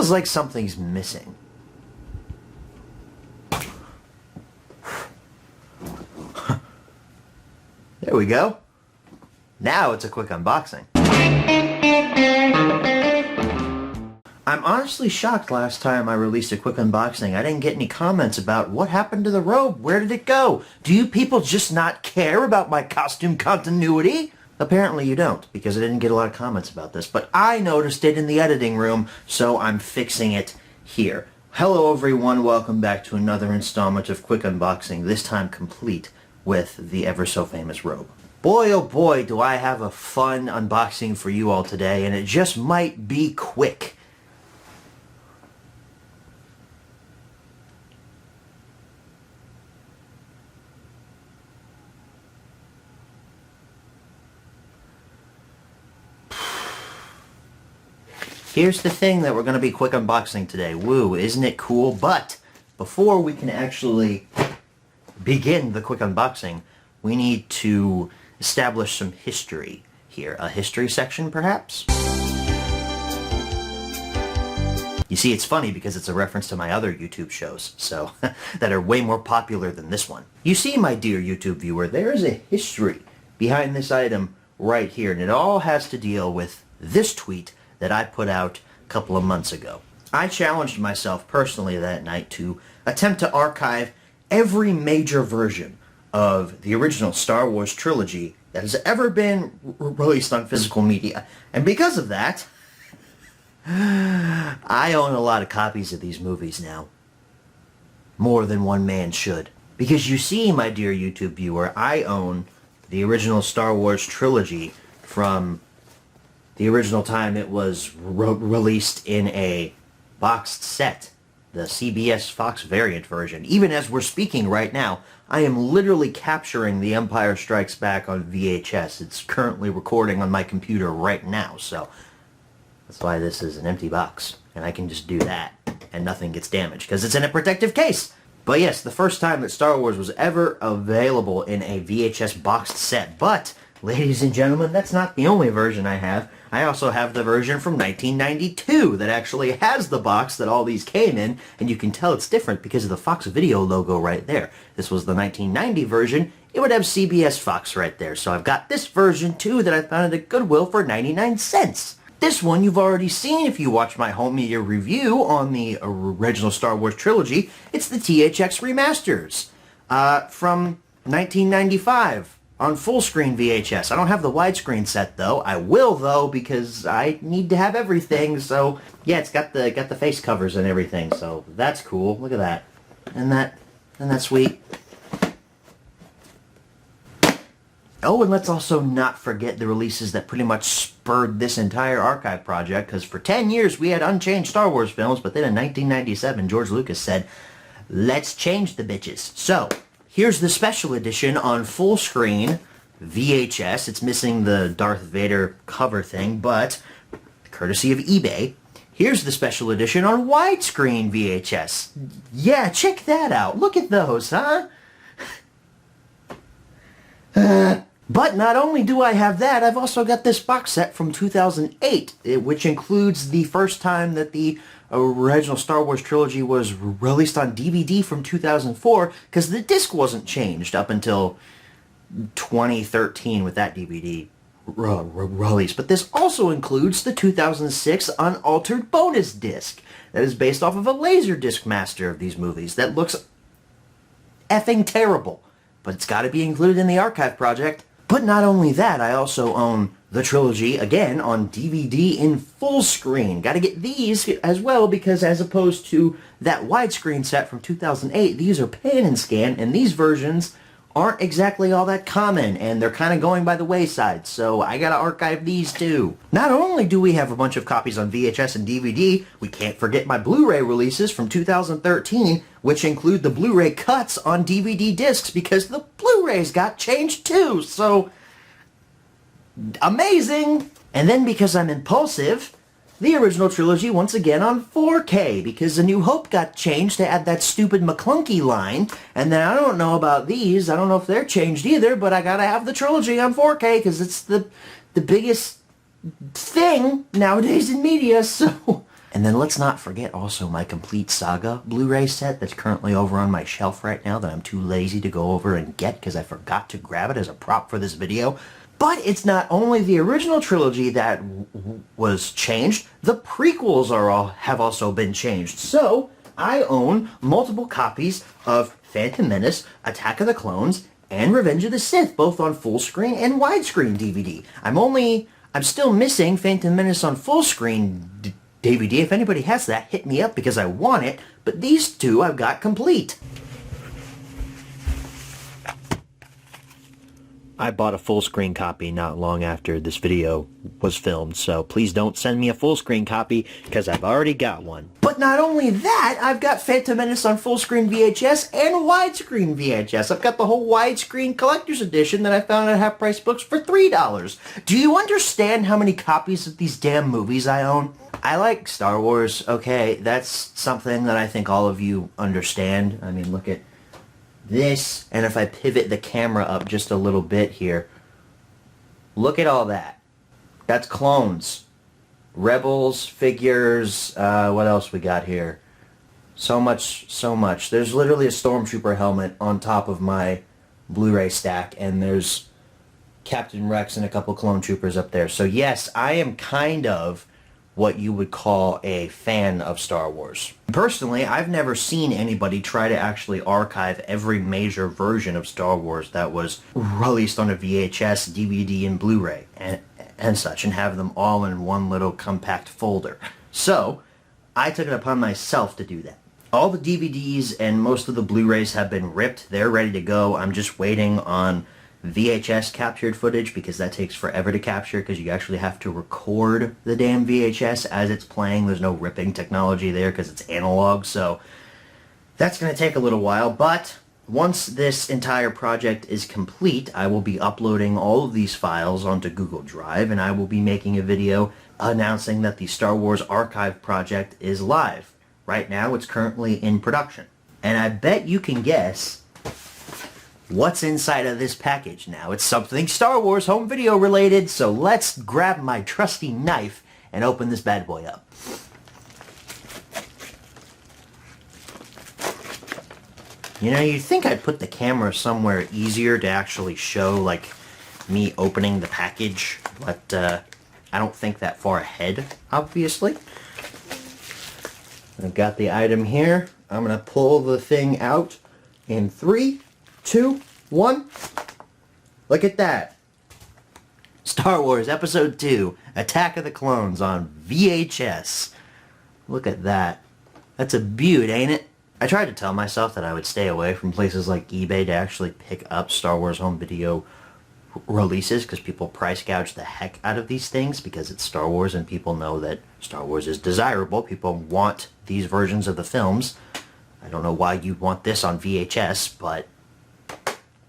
feels like something's missing. There we go. Now it's a quick unboxing. I'm honestly shocked last time I released a quick unboxing. I didn't get any comments about what happened to the robe. Where did it go? Do you people just not care about my costume continuity? Apparently you don't, because I didn't get a lot of comments about this. But I noticed it in the editing room, so I'm fixing it here. Hello everyone, welcome back to another installment of Quick Unboxing, this time complete with the ever so famous robe. Boy oh boy do I have a fun unboxing for you all today, and it just might be quick. Here's the thing that we're going to be quick unboxing today. Woo, isn't it cool? But before we can actually begin the quick unboxing, we need to establish some history here. A history section, perhaps? You see, it's funny because it's a reference to my other YouTube shows, so that are way more popular than this one. You see, my dear YouTube viewer, there is a history behind this item right here, and it all has to deal with this tweet that I put out a couple of months ago. I challenged myself personally that night to attempt to archive every major version of the original Star Wars trilogy that has ever been released on physical media. And because of that, I own a lot of copies of these movies now. More than one man should. Because you see, my dear YouTube viewer, I own the original Star Wars trilogy from the original time it was released in a boxed set, the CBS Fox variant version. Even as we're speaking right now, I am literally capturing The Empire Strikes Back on VHS. It's currently recording on my computer right now, so that's why this is an empty box. And I can just do that, and nothing gets damaged, because it's in a protective case. But yes, the first time that Star Wars was ever available in a VHS boxed set. But, ladies and gentlemen, that's not the only version I have. I also have the version from 1992 that actually has the box that all these came in, and you can tell it's different because of the Fox Video logo right there. This was the 1990 version. It would have CBS Fox right there. So I've got this version too that I found at Goodwill for 99 cents. This one you've already seen if you watched my home media review on the original Star Wars trilogy. It's the THX remasters from 1995. On full screen VHS. I don't have the widescreen set though. I will though, because I need to have everything. So yeah, it's got the face covers and everything. So that's cool. Look at that. Isn't that sweet? Oh, and let's also not forget the releases that pretty much spurred this entire archive project, because for 10 years we had unchanged Star Wars films, but then in 1997 George Lucas said, let's change the bitches. So here's the special edition on full screen VHS. It's missing the Darth Vader cover thing, but courtesy of eBay. Here's the special edition on widescreen VHS. Yeah, check that out. Look at those, huh? But not only do I have that, I've also got this box set from 2008, which includes the first time that the original Star Wars trilogy was released on DVD from 2004, because the disc wasn't changed up until 2013 with that DVD release. But this also includes the 2006 unaltered bonus disc that is based off of a Laserdisc master of these movies that looks effing terrible, but it's got to be included in the archive project. But not only that, I also own the trilogy, again, on DVD in full screen. Gotta get these as well, because as opposed to that widescreen set from 2008, these are pan and scan, and these versions aren't exactly all that common, and they're kind of going by the wayside, so I gotta archive these too. Not only do we have a bunch of copies on VHS and DVD, we can't forget my Blu-ray releases from 2013, which include the Blu-ray cuts on DVD discs, because the Blu-rays got changed too, so amazing! And then because I'm impulsive, the original trilogy once again on 4K, because A New Hope got changed to add that stupid McClunky line, and then I don't know about these, I don't know if they're changed either, but I gotta have the trilogy on 4K, because it's the biggest thing nowadays in media, so And then let's not forget also my Complete Saga Blu-ray set that's currently over on my shelf right now that I'm too lazy to go over and get because I forgot to grab it as a prop for this video. But it's not only the original trilogy that was changed, the prequels have also been changed. So I own multiple copies of Phantom Menace, Attack of the Clones, and Revenge of the Sith, both on full screen and widescreen DVD. I'm still missing Phantom Menace on full screen DVD. If anybody has that, hit me up because I want it, but these two I've got complete. I bought a full screen copy not long after this video was filmed, so please don't send me a full screen copy because I've already got one. But not only that, I've got Phantom Menace on full screen VHS and widescreen VHS. I've got the whole widescreen collector's edition that I found at Half Price Books for $3. Do you understand how many copies of these damn movies I own? I like Star Wars, okay, that's something that I think all of you understand. I mean, look at this, and if I pivot the camera up just a little bit here, look at all that. That's clones, Rebels, figures, what else we got here? So much, so much. There's literally a Stormtrooper helmet on top of my Blu-ray stack, and there's Captain Rex and a couple clone troopers up there. So yes, I am kind of what you would call a fan of Star Wars. Personally, I've never seen anybody try to actually archive every major version of Star Wars that was released on a VHS, DVD, and Blu-ray and such, and have them all in one little compact folder. So, I took it upon myself to do that. All the DVDs and most of the Blu-rays have been ripped. They're ready to go. I'm just waiting on VHS captured footage because that takes forever to capture because you actually have to record the damn VHS as it's playing. There's no ripping technology there because it's analog, so that's going to take a little while. But once this entire project is complete, I will be uploading all of these files onto Google Drive, and I will be making a video announcing that the Star Wars Archive project is live. Right now it's currently in production. And I bet you can guess what's inside of this package now. It's something Star Wars home video related, so let's grab my trusty knife and open this bad boy up. You know, you'd think I'd put the camera somewhere easier to actually show, like, me opening the package, but I don't think that far ahead, obviously. I've got the item here. I'm going to pull the thing out in 3, 2, 1. Look at that. Star Wars Episode 2, Attack of the Clones on VHS. Look at that. That's a beaut, ain't it? I tried to tell myself that I would stay away from places like eBay to actually pick up Star Wars home video releases because people price gouge the heck out of these things because it's Star Wars and people know that Star Wars is desirable. People want these versions of the films. I don't know why you'd want this on VHS, but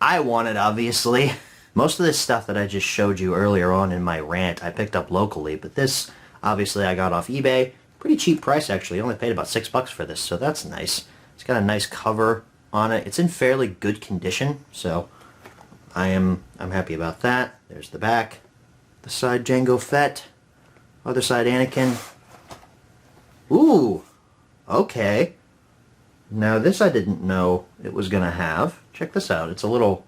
I want it, obviously. Most of this stuff that I just showed you earlier on in my rant, I picked up locally, but this, obviously, I got off eBay. Pretty cheap price, actually. I only paid about $6 for this, so that's nice. It's got a nice cover on it. It's in fairly good condition, so I'm happy about that. There's the back. The side Jango Fett. Other side Anakin. Ooh, okay. Now this I didn't know it was going to have. Check this out. It's a little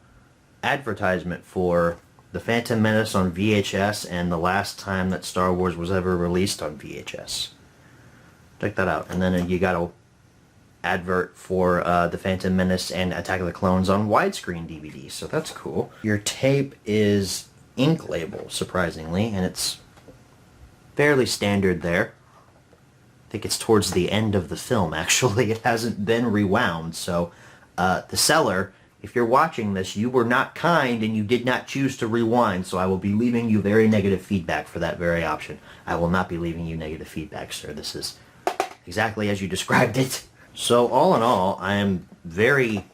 advertisement for The Phantom Menace on VHS and the last time that Star Wars was ever released on VHS. Check that out. And then you got a advert for The Phantom Menace and Attack of the Clones on widescreen DVD, so that's cool. Your tape is ink label, surprisingly, and it's fairly standard there. I think it's towards the end of the film, actually. It hasn't been rewound, so the seller, if you're watching this, you were not kind and you did not choose to rewind, so I will be leaving you very negative feedback for that very option. I will not be leaving you negative feedback, sir. This is exactly as you described it. So all in all, I am very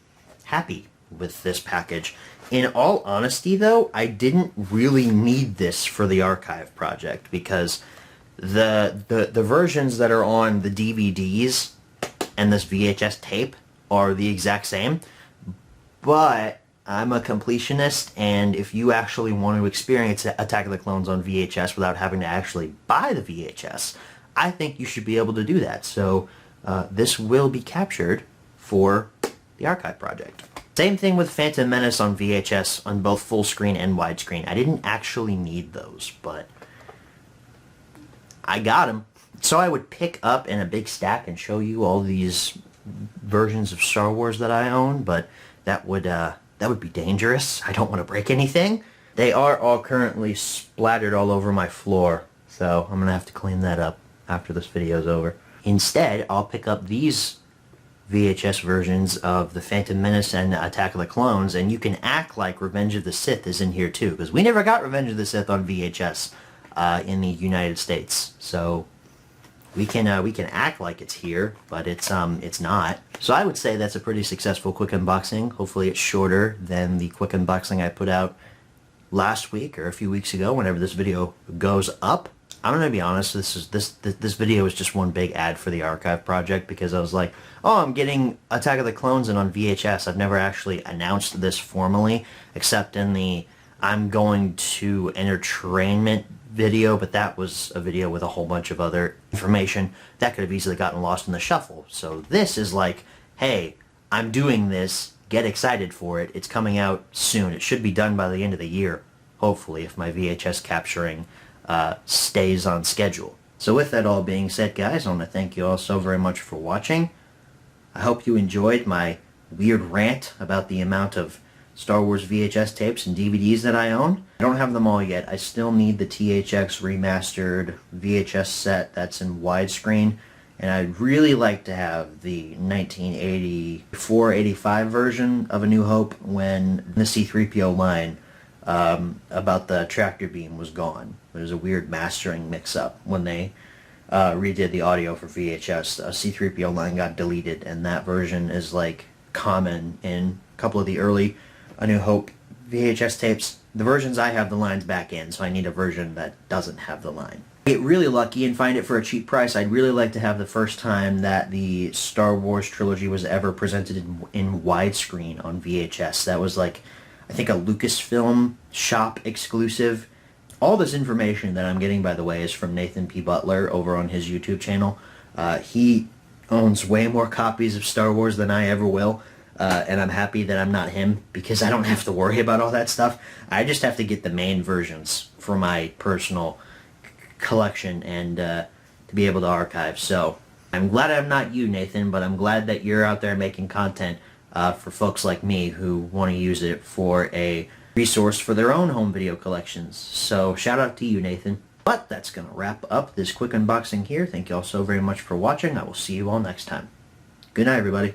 happy with this package. In all honesty, though, I didn't really need this for the archive project because the versions that are on the DVDs and this VHS tape are the exact same. But I'm a completionist, and if you actually want to experience Attack of the Clones on VHS without having to actually buy the VHS, I think you should be able to do that. So this will be captured for the archive project. Same thing with Phantom Menace on VHS on both full screen and widescreen. I didn't actually need those, but I got them. So I would pick up in a big stack and show you all these versions of Star Wars that I own, but that would be dangerous. I don't want to break anything. They are all currently splattered all over my floor, so I'm gonna have to clean that up after this video is over. Instead, I'll pick up these VHS versions of The Phantom Menace and Attack of the Clones, and you can act like Revenge of the Sith is in here too, because we never got Revenge of the Sith on VHS in the United States. So we can act like it's here, but it's not. So I would say that's a pretty successful quick unboxing. Hopefully it's shorter than the quick unboxing I put out last week or a few weeks ago, whenever this video goes up. I'm gonna be honest, this video is just one big ad for the archive project, because I was like, oh, I'm getting Attack of the Clones in on VHS. I've never actually announced this formally, except in the I'm going to entertainment video, but that was a video with a whole bunch of other information that could have easily gotten lost in the shuffle. So this is like, hey, I'm doing this, get excited for it, it's coming out soon. It should be done by the end of the year, hopefully, if my VHS capturing stays on schedule. So with that all being said, guys, I want to thank you all so very much for watching. I hope you enjoyed my weird rant about the amount of Star Wars VHS tapes and DVDs that I own. I don't have them all yet. I still need the THX remastered VHS set that's in widescreen, and I'd really like to have the 1984-85 version of A New Hope when the C-3PO line about the tractor beam was gone. There was a weird mastering mix-up when they redid the audio for VHS. A C-3PO line got deleted, and that version is like common in a couple of the early A New Hope VHS tapes. The versions I have the lines back in, so I need a version that doesn't have the line. Get really lucky and find it for a cheap price. I'd really like to have the first time that the Star Wars trilogy was ever presented in widescreen on VHS. That was like, I think, a Lucasfilm shop exclusive. All this information that I'm getting, by the way, is from Nathan P. Butler over on his YouTube channel. He owns way more copies of Star Wars than I ever will. And I'm happy that I'm not him, because I don't have to worry about all that stuff. I just have to get the main versions for my personal collection and to be able to archive. So I'm glad I'm not you, Nathan, but I'm glad that you're out there making content for folks like me who want to use it for a resource for their own home video collections. So shout out to you, Nathan. But that's going to wrap up this quick unboxing here. Thank you all so very much for watching. I will see you all next time. Good night, everybody.